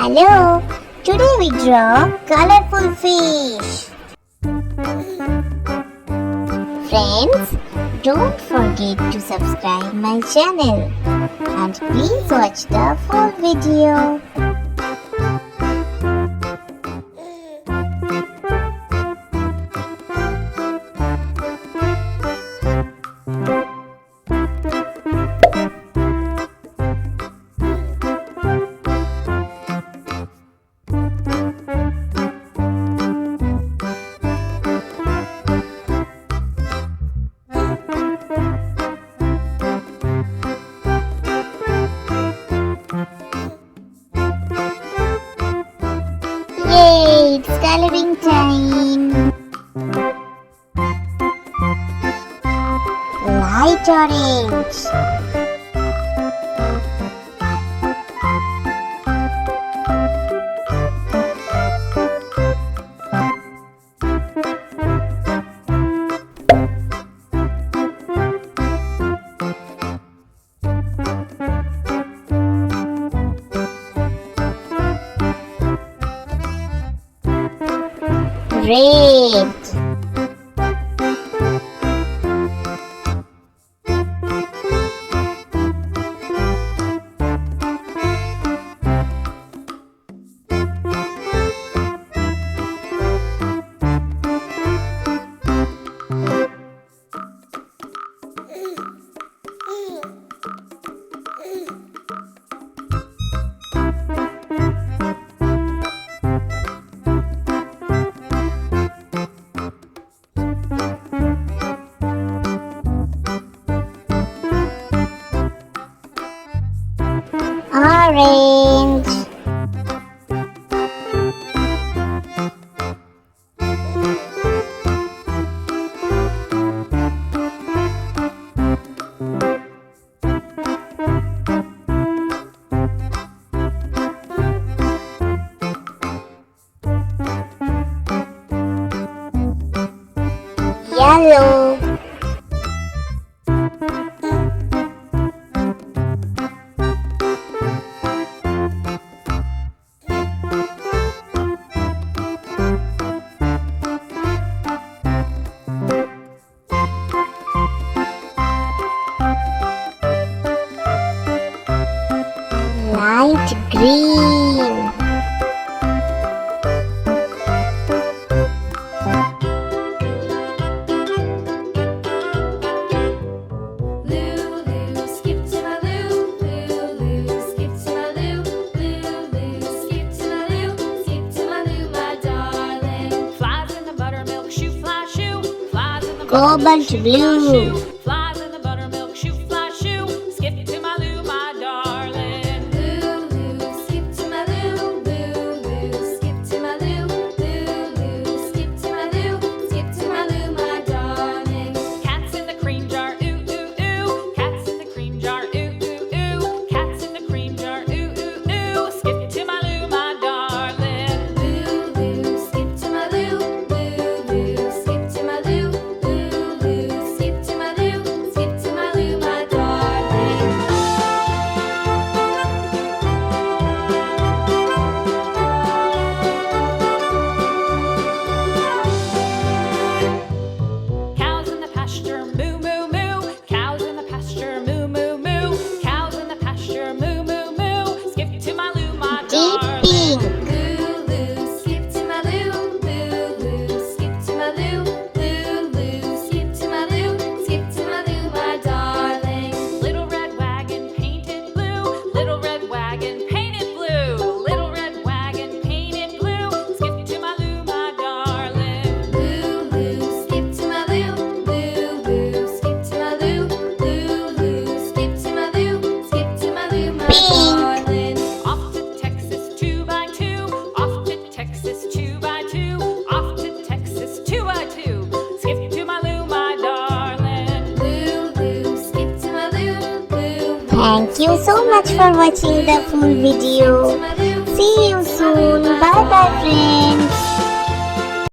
Hello! Today we draw colorful fish. Friends, don't forget to subscribe my channel and please watch the full video. Yay! It's coloring time! Light orange. Red. Orange. Yellow. Light green. Lulu, skip to my loo. Lulu, skip to my loo. Lulu, skip to my loo. Skip to my loo, my darling. Flies in the buttermilk shoe, fly shoe. Flies in the Cobalt blue. Flies in the buttermilk shoe, fly shoe. Skip to my loo, my darling. Lulu, skip to my loo. Lulu, skip to my loo. Lulu, skip to my loo. Skip to my loo, my darling. Cats in the cream jar, ooh ooh ooh. Cats in the cream jar, ooh ooh ooh. Cats in the cream jar, ooh ooh ooh. Skip to my loo, my darling. Lulu, skip to my loo. Lulu, skip to my loo. Lulu, skip to my loo. Skip to my loo, my darling. Cows in the pasture, moo moo moo. Cows in the pasture, moo moo moo. Cows in the pasture, moo moo moo. Skip to my loo, my Deep darling. pink. Lulu, skip to my loo. Lulu, skip to my loo. Lulu, skip to my loo. Skip to my loo, my darling. Little red wagon painted blue. Little red wagon painted blue. Little red wagon painted blue. Skip to my loo, my darling. Lulu, skip to my loo. Lulu, skip to my loo. Lulu, skip to my loo. Skip to my loo, my darling. Off to Texas 2x2. Off to Texas 2x2. Off to Texas 2x2. Skip to my loo, my darling. Lulu, skip to my loo. Lulu. Thank you so much for watching the full video. See you soon. Bye bye friends.